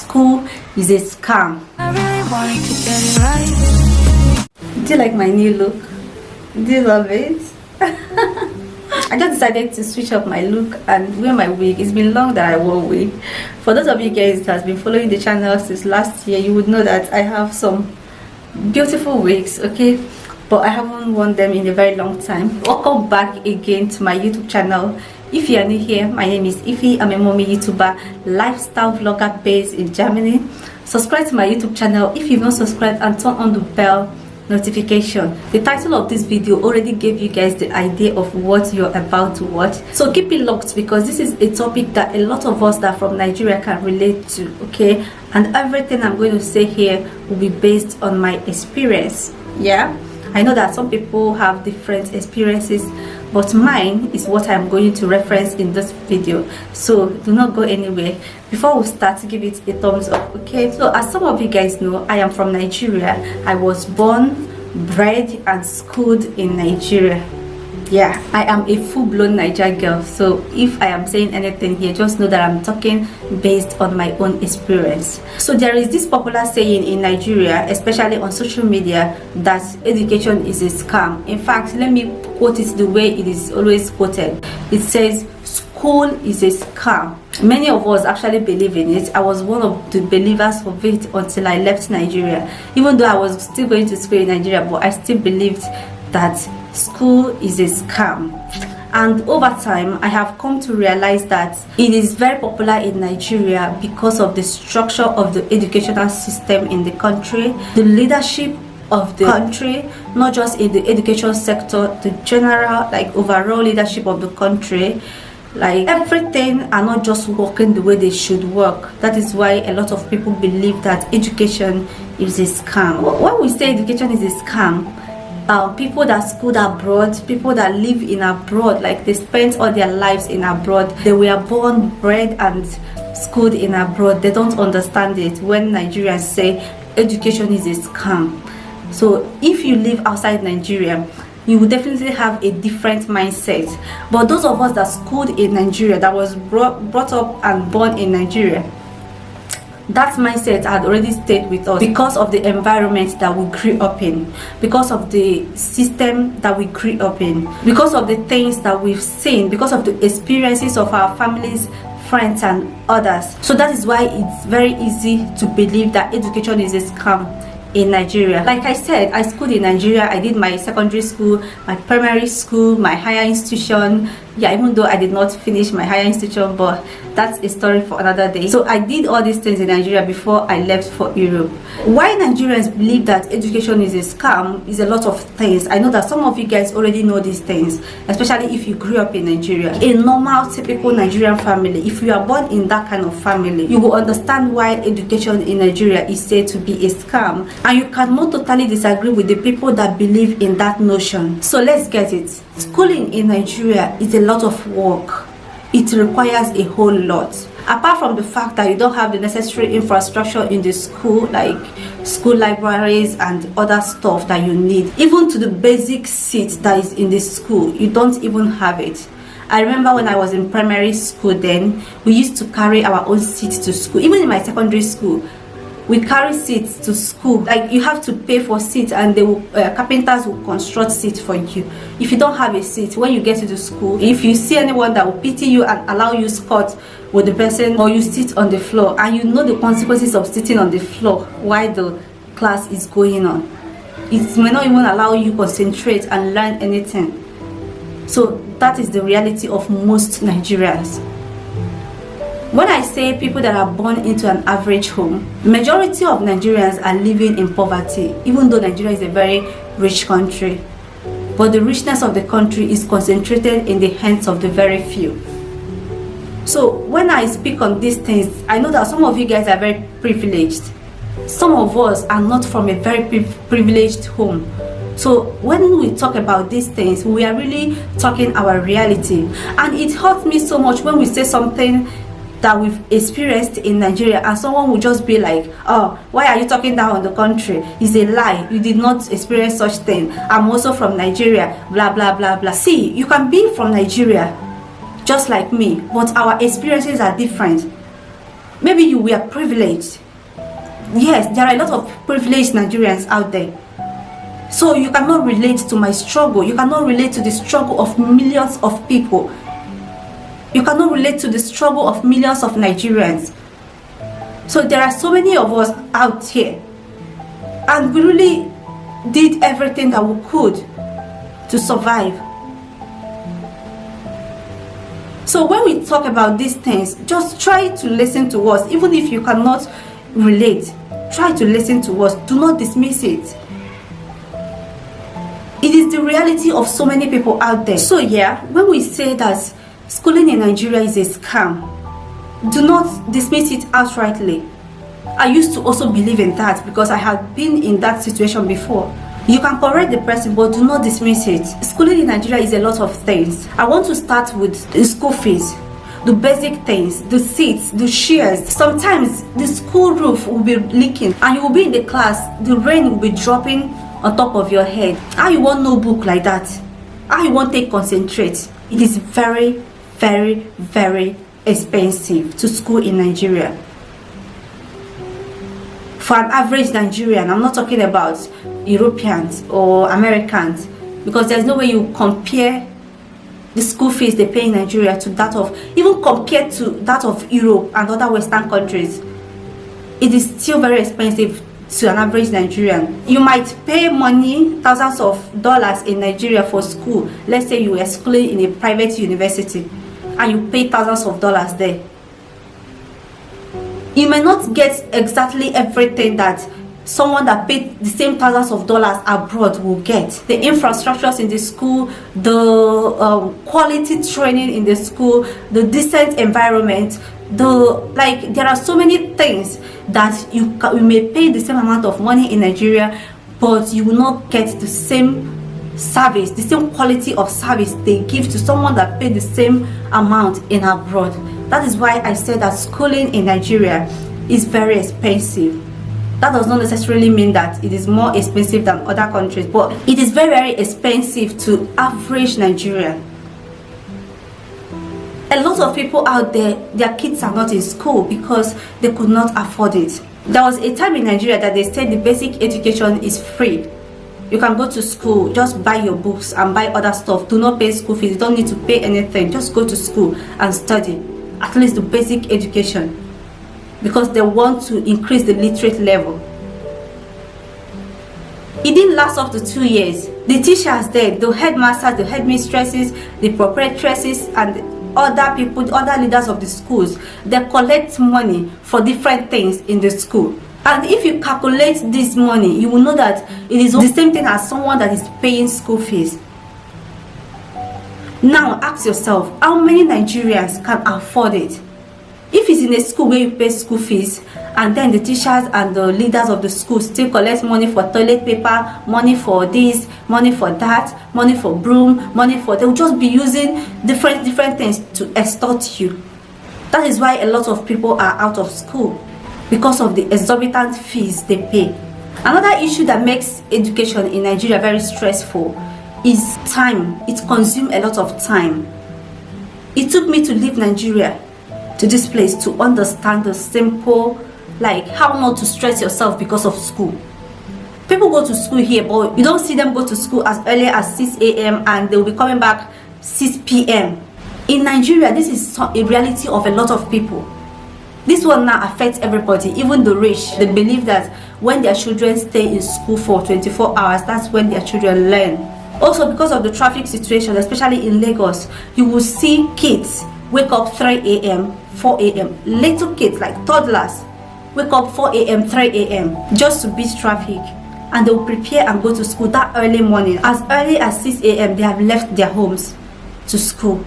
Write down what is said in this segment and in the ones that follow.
school is a scam. I really wanted to get it right. Do you like my new look? Do you love it? I just decided to switch up my look and wear my wig. It's been long that I wore a wig. For those of you guys that has been following the channel since last year, you would know that I have some beautiful wigs, okay, but I haven't worn them in a very long time. Welcome back again to my YouTube channel. If you are new here, my name is Ify. I'm a mommy YouTuber, lifestyle vlogger based in Germany. Subscribe to my YouTube channel if you've not subscribed and turn on the bell notification. The title of this video already gave you guys the idea of what you're about to watch, so keep it locked because this is a topic that a lot of us that are from Nigeria can relate to, okay? And everything I'm going to say here will be based on my experience. Yeah, I know that some people have different experiences, but mine is what I'm going to reference in this video, so do not go anywhere. Before we start, give it a thumbs up, okay? So as some of you guys know, I am from Nigeria. I was born, bred and schooled in Nigeria. Yeah, I am a full-blown Niger girl, so if I am saying anything here, just know that I'm talking based on my own experience. So there is this popular saying in Nigeria, especially on social media, that education is a scam. In fact, let me quote it the way it is always quoted. It says, school is a scam. Many of us actually believe in it. I was one of the believers of it until I left Nigeria. Even though I was still going to school in Nigeria, but I still believed that school is a scam. And over time, I have come to realize that it is very popular in Nigeria because of the structure of the educational system in the country, the leadership of the country, not just in the education sector, the general, like overall leadership of the country. Like everything are not just working the way they should work. That is why a lot of people believe that education is a scam. When we say education is a scam, people that schooled abroad, people that live in abroad, like they spent all their lives in abroad, they were born, bred and schooled in abroad, they don't understand it when Nigerians say education is a scam. So if you live outside Nigeria, you will definitely have a different mindset. But those of us that schooled in Nigeria, that was brought up and born in Nigeria, that mindset had already stayed with us because of the environment that we grew up in, because of the system that we grew up in, because of the things that we've seen, because of the experiences of our families, friends and others. So that is why it's very easy to believe that education is a scam in Nigeria. Like I said, I schooled in Nigeria. I did my secondary school, my primary school, my higher institution. Yeah, even though I did not finish my higher institution, but that's a story for another day. So I did all these things in Nigeria before I left for Europe. Why Nigerians believe that education is a scam is a lot of things. I know that some of you guys already know these things, especially if you grew up in Nigeria. A normal, typical Nigerian family, if you are born in that kind of family, you will understand why education in Nigeria is said to be a scam. And you cannot totally disagree with the people that believe in that notion. So let's get it. Schooling in Nigeria is a lot of work. It requires a whole lot. Apart from the fact that you don't have the necessary infrastructure in the school, like school libraries and other stuff that you need, even to the basic seat that is in the school, you don't even have it. I remember when I was in primary school, then we used to carry our own seats to school. Even in my secondary school, we carry seats to school. Like you have to pay for seats, and they will, carpenters will construct seats for you. If you don't have a seat, when you get to the school, if you see anyone that will pity you and allow you squat with the person, or you sit on the floor, and you know the consequences of sitting on the floor while the class is going on, it may not even allow you concentrate and learn anything. So that is the reality of most Nigerians. When I say people that are born into an average home, majority of Nigerians are living in poverty, even though Nigeria is a very rich country. But the richness of the country is concentrated in the hands of the very few. So when I speak on these things, I know that some of you guys are very privileged. Some of us are not from a very privileged home. So when we talk about these things, we are really talking our reality. And it hurts me so much when we say something that we've experienced in Nigeria and someone will just be like, oh, why are you talking down on the country? It's a lie. You did not experience such thing. I'm also from Nigeria, blah blah blah blah. See, you can be from Nigeria just like me, but our experiences are different. Maybe you were privileged. Yes, there are a lot of privileged Nigerians out there. So you cannot relate to my struggle. You cannot relate to the struggle of millions of people. You cannot relate to the struggle of millions of Nigerians. So there are so many of us out here, and we really did everything that we could to survive. So when we talk about these things, just try to listen to us. Even if you cannot relate, try to listen to us. Do not dismiss it. It is the reality of so many people out there. So yeah, when we say that schooling in Nigeria is a scam, do not dismiss it outrightly. I used to also believe in that because I had been in that situation before. You can correct the person, but do not dismiss it. Schooling in Nigeria is a lot of things. I want to start with the school fees, the basic things, the seats, the chairs. Sometimes the school roof will be leaking and you will be in the class, the rain will be dropping on top of your head. How you want no book like that? How you want take concentrate? It is very, very, very expensive to school in Nigeria. For an average Nigerian, I'm not talking about Europeans or Americans, because there's no way you compare the school fees they pay in Nigeria to that of, even compared to that of Europe and other Western countries. It is still very expensive to an average Nigerian. You might pay money, thousands of dollars in Nigeria for school. Let's say you are schooling in a private university and you pay thousands of dollars there. You may not get exactly everything that someone that paid the same thousands of dollars abroad will get. The infrastructures in the school, the quality training in the school, the decent environment, there are so many things that you may pay the same amount of money in Nigeria, but you will not get the same service, the same quality of service they give to someone that paid the same amount in abroad. That is why I said that schooling in Nigeria is very expensive. That does not necessarily mean that it is more expensive than other countries, but it is very, very expensive to average Nigerian. A lot of people out there, their kids are not in school because they could not afford it. There was a time in Nigeria that they said the basic education is free. You can go to school, just buy your books and buy other stuff. Do not pay school fees. You don't need to pay anything. Just go to school and study, at least the basic education, because they want to increase the literate level. It didn't last up to 2 years. The teachers there, the headmasters, the headmistresses, the proprietresses, and other people, other leaders of the schools, they collect money for different things in the school. And if you calculate this money, you will know that it is the same thing as someone that is paying school fees. Now ask yourself, how many Nigerians can afford it? If it's in a school where you pay school fees and then the teachers and the leaders of the school still collect money for toilet paper, money for this, money for that, money for broom, money for, they'll just be using different things to extort you. That is why a lot of people are out of school, because of the exorbitant fees they pay. Another issue that makes education in Nigeria very stressful is time. It consumes a lot of time. It took me to leave Nigeria to this place to understand the simple, like how not to stress yourself because of school. People go to school here, but you don't see them go to school as early as 6 a.m. and they'll be coming back 6 p.m. In Nigeria, this is a reality of a lot of people. This one now affects everybody, even the rich. They believe that when their children stay in school for 24 hours, that's when their children learn. Also, because of the traffic situation, especially in Lagos, you will see kids wake up 3 a.m., 4 a.m. Little kids, like toddlers, wake up 4 a.m., 3 a.m. just to beat traffic. And they will prepare and go to school that early morning. As early as 6 a.m., they have left their homes to school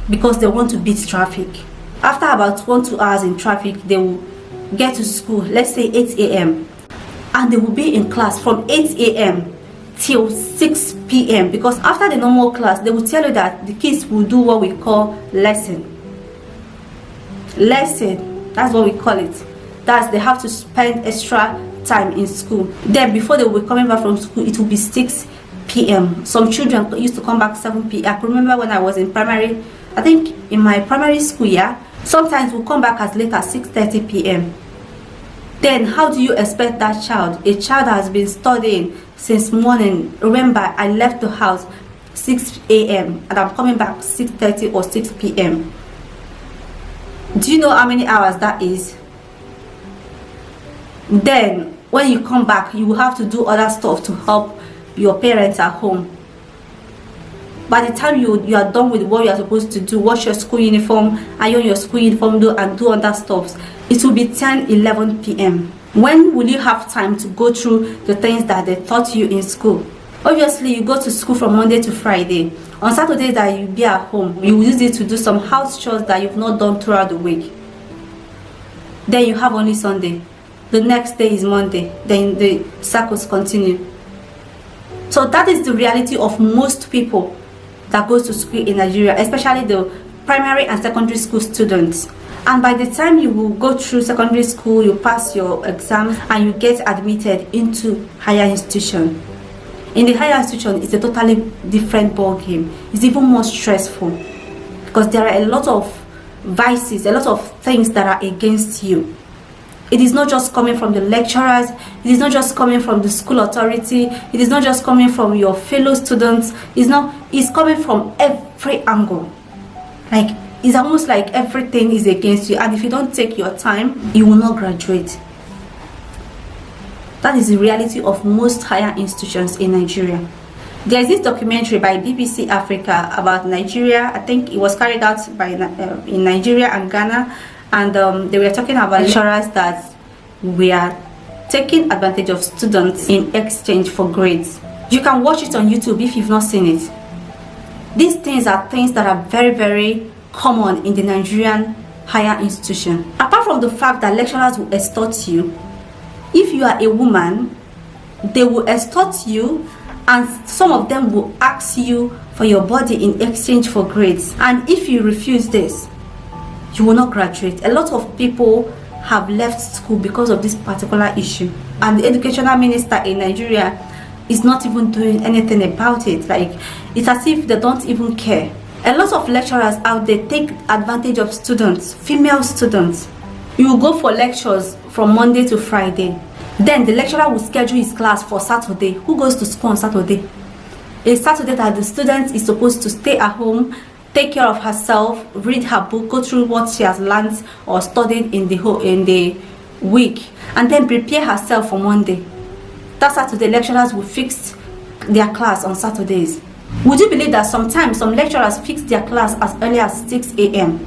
because they want to beat traffic. After about 1-2 hours in traffic, they will get to school, let's say 8 a.m. and they will be in class from 8 a.m. till 6 p.m. because after the normal class, they will tell you that the kids will do what we call lesson. That's what we call it. That's, they have to spend extra time in school. Then before they will be coming back from school, it will be 6 p.m. Some children used to come back 7 p.m. I remember when I was in primary, I think in my primary school year, Sometimes we'll come back as late as 6:30 p.m. Then how do you expect that child, a child that has been studying since morning? Remember, I left the house 6 a.m. and I'm coming back 6:30 or 6 p.m. Do you know how many hours that is? Then when you come back, you will have to do other stuff to help your parents at home. By the time you are done with what you are supposed to do, wash your school uniform, iron your school uniform, and do other stuff, it will be 10-11 p.m. When will you have time to go through the things that they taught you in school? Obviously, you go to school from Monday to Friday. On Saturday that you be at home, you will use it to do some house chores that you've not done throughout the week. Then you have only Sunday. The next day is Monday. Then the cycles continue. So that is the reality of most people that goes to school in Nigeria, especially the primary and secondary school students. And by the time you will go through secondary school, you pass your exams and you get admitted into higher institution. In the higher institution, it's a totally different ball game. It's even more stressful because there are a lot of vices, a lot of things that are against you. It is not just coming from the lecturers, it is not just coming from the school authority, it is not just coming from your fellow students, it's coming from every angle. Like, it's almost like everything is against you, and if you don't take your time, you will not graduate. That is the reality of most higher institutions in Nigeria. There is this documentary by BBC Africa about Nigeria. I think it was carried out by in Nigeria and Ghana, and they were talking about lecturers that were taking advantage of students in exchange for grades. You can watch it on YouTube if you've not seen it. These things are things that are very, very common in the Nigerian higher institution. Apart from the fact that lecturers will extort you, if you are a woman, they will extort you, and some of them will ask you for your body in exchange for grades. And if you refuse this, you will not graduate. A lot of people have left school because of this particular issue, and the educational minister in Nigeria is not even doing anything about it. Like, it's as if they don't even care. A lot of lecturers out there take advantage of students, female students. You will go for lectures from Monday to Friday. Then the lecturer will schedule his class for Saturday. Who goes to school on Saturday? A Saturday that the student is supposed to stay at home, take care of herself, read her book, go through what she has learned or studied in the week, and then prepare herself for Monday. That Saturday, lecturers will fix their class on Saturdays. Would you believe that sometimes some lecturers fix their class as early as 6 a.m.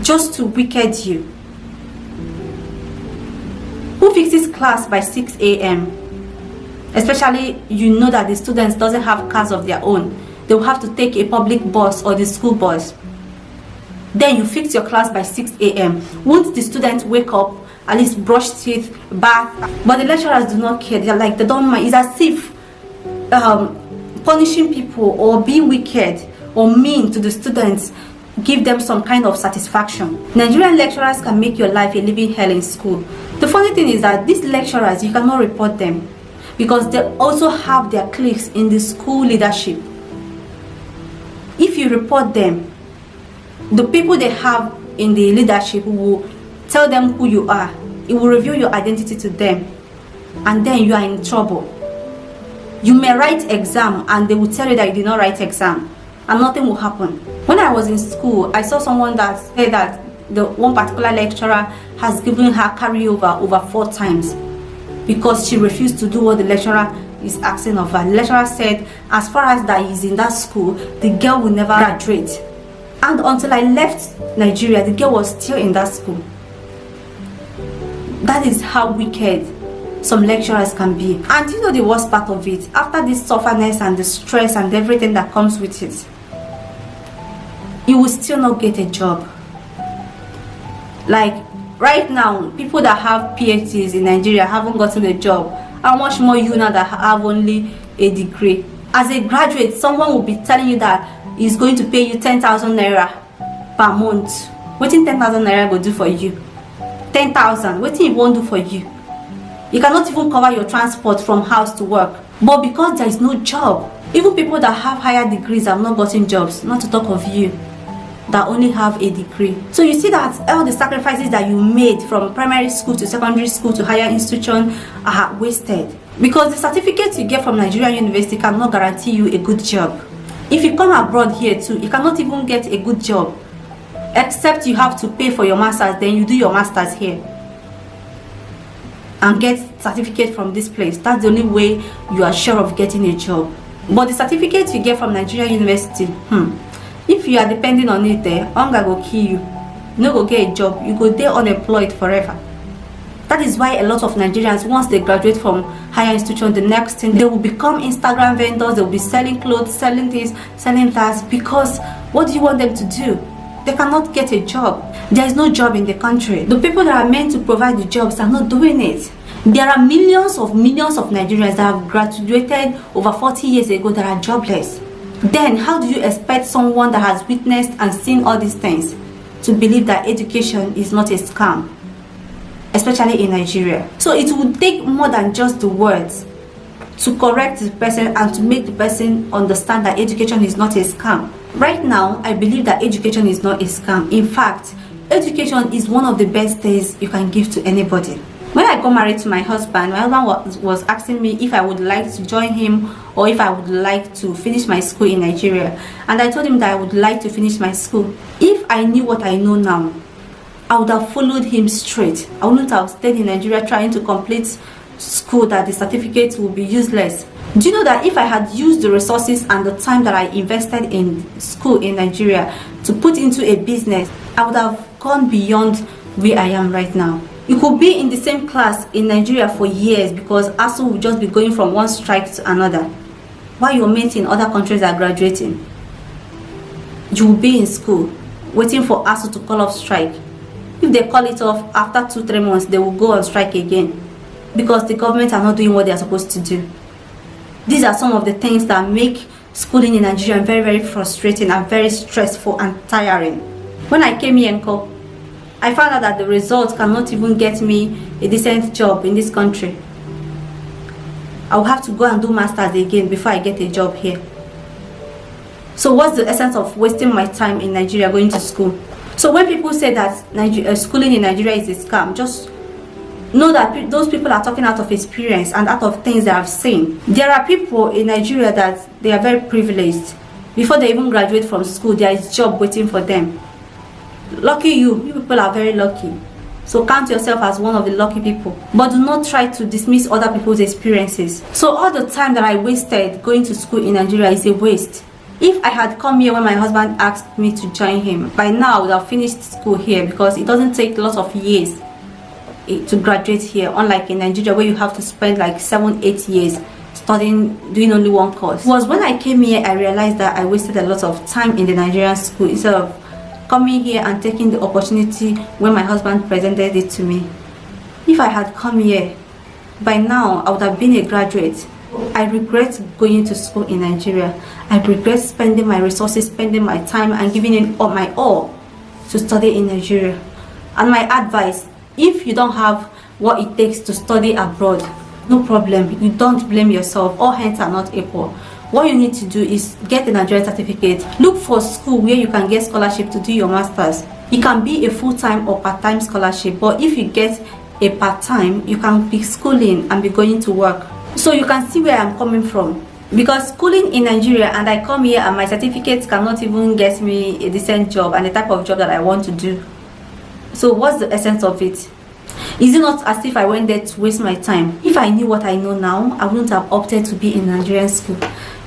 just to wicked you? Who fixes class by 6 a.m.? Especially, you know that the students doesn't have cars of their own. They will have to take a public bus or the school bus. Then you fix your class by 6 a.m. Won't the students wake up, at least brush teeth, bath? But the lecturers do not care. They're like, they don't mind. It's as if punishing people or being wicked or mean to the students give them some kind of satisfaction. Nigerian lecturers can make your life a living hell in school. The funny thing is that these lecturers, you cannot report them because they also have their cliques in the school leadership. If you report them, the people they have in the leadership will tell them who you are. It will reveal your identity to them, and then you are in trouble. You may write exam and they will tell you that you did not write exam, and nothing will happen. When I was in school, I saw someone that said that the one particular lecturer has given her carryover over 4 times because she refused to do what the lecturer is asking of her. The lecturer said, as far as that is in that school, the girl will never graduate. And until I left Nigeria, the girl was still in that school. That is how wicked some lecturers can be. And you know the worst part of it? After this sufferness and the stress and everything that comes with it, you will still not get a job. Like right now, people that have PhDs in Nigeria haven't gotten a job. How much more you now that have only a degree? As a graduate, someone will be telling you that he's going to pay you 10,000 naira per month. What in 10,000 naira will do for you? 10,000. What it won't do for you? You cannot even cover your transport from house to work. But because there is no job, even people that have higher degrees have not gotten jobs, not to talk of you. that only have a degree. So you see that all the sacrifices that you made from primary school to secondary school to higher institution are wasted, because the certificate you get from Nigerian university cannot guarantee you a good job. If you come abroad here too, you cannot even get a good job, except you have to pay for your masters. Then you do your masters here and get certificate from this place. That's the only way you are sure of getting a job. But the certificate you get from Nigerian university, if you are depending on it, hunger go kill you. You no go get a job. You go there unemployed forever. That is why a lot of Nigerians, once they graduate from higher institution, the next thing, they will become Instagram vendors. They will be selling clothes, selling this, selling that. Because what do you want them to do? They cannot get a job. There is no job in the country. The people that are meant to provide the jobs are not doing it. There are millions of Nigerians that have graduated over 40 years ago that are jobless. Then how do you expect someone that has witnessed and seen all these things to believe that education is not a scam, especially in Nigeria? So it would take more than just the words to correct the person and to make the person understand that education is not a scam. Right now, I believe that education is not a scam. In fact, education is one of the best things you can give to anybody. When I got married to my husband was asking me if I would like to join him or if I would like to finish my school in Nigeria. And I told him that I would like to finish my school. If I knew what I know now, I would have followed him straight. I wouldn't have stayed in Nigeria trying to complete school that the certificate would be useless. Do you know that if I had used the resources and the time that I invested in school in Nigeria to put into a business, I would have gone beyond where I am right now. You could be in the same class in Nigeria for years because ASU will just be going from one strike to another, while your mates in other countries are graduating. You will be in school waiting for ASU to call off strike. If they call it off after 2-3 months, they will go on strike again because the government are not doing what they are supposed to do. These are some of the things that make schooling in Nigeria very, very frustrating and very stressful and tiring. When I came here, I found out that the results cannot even get me a decent job in this country. I will have to go and do masters again before I get a job here. So what's the essence of wasting my time in Nigeria going to school? So when people say that schooling in Nigeria is a scam, just know that those people are talking out of experience and out of things that I've seen. There are people in Nigeria that they are very privileged. Before they even graduate from school, there is a job waiting for them. Lucky you people are very lucky. So count yourself as one of the lucky people. But do not try to dismiss other people's experiences. So all the time that I wasted going to school in Nigeria is a waste. If I had come here when my husband asked me to join him, by now I would have finished school here because it doesn't take lots of years to graduate here, unlike in Nigeria where you have to spend like 7-8 years studying, doing only one course. It was when I came here I realized that I wasted a lot of time in the Nigerian school instead of coming here and taking the opportunity when my husband presented it to me. If I had come here, by now I would have been a graduate. I regret going to school in Nigeria. I regret spending my resources, spending my time and giving it all my all to study in Nigeria. And my advice, if you don't have what it takes to study abroad, no problem. You don't blame yourself. All hands are not equal. What you need to do is get a Nigerian certificate. Look for school where you can get scholarship to do your masters. It can be a full-time or part-time scholarship, but if you get a part-time, you can be schooling and be going to work. So you can see where I'm coming from. Because schooling in Nigeria and I come here and my certificates cannot even get me a decent job and the type of job that I want to do. So what's the essence of it? Is it not as if I went there to waste my time? If I knew what I know now, I wouldn't have opted to be in Nigerian school.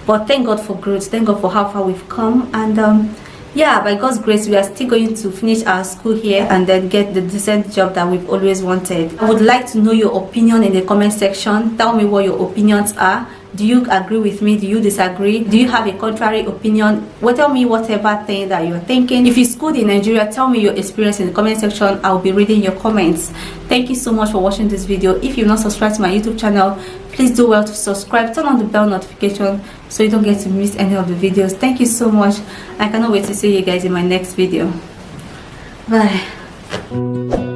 But thank God for growth, thank God for how far we've come, and yeah, by God's grace we are still going to finish our school here and then get the decent job that we've always wanted. I would like to know your opinion in the comment section. Tell me what your opinions are. Do you agree with me? Do you disagree? Do you have a contrary opinion? Well, tell me whatever thing that you're thinking. If you schooled in Nigeria, tell me your experience in the comment section. I'll be reading your comments. Thank you so much for watching this video. If you've not subscribed to my YouTube channel, please do well to subscribe. Turn on the bell notification so you don't get to miss any of the videos. Thank you so much. I cannot wait to see you guys in my next video. Bye.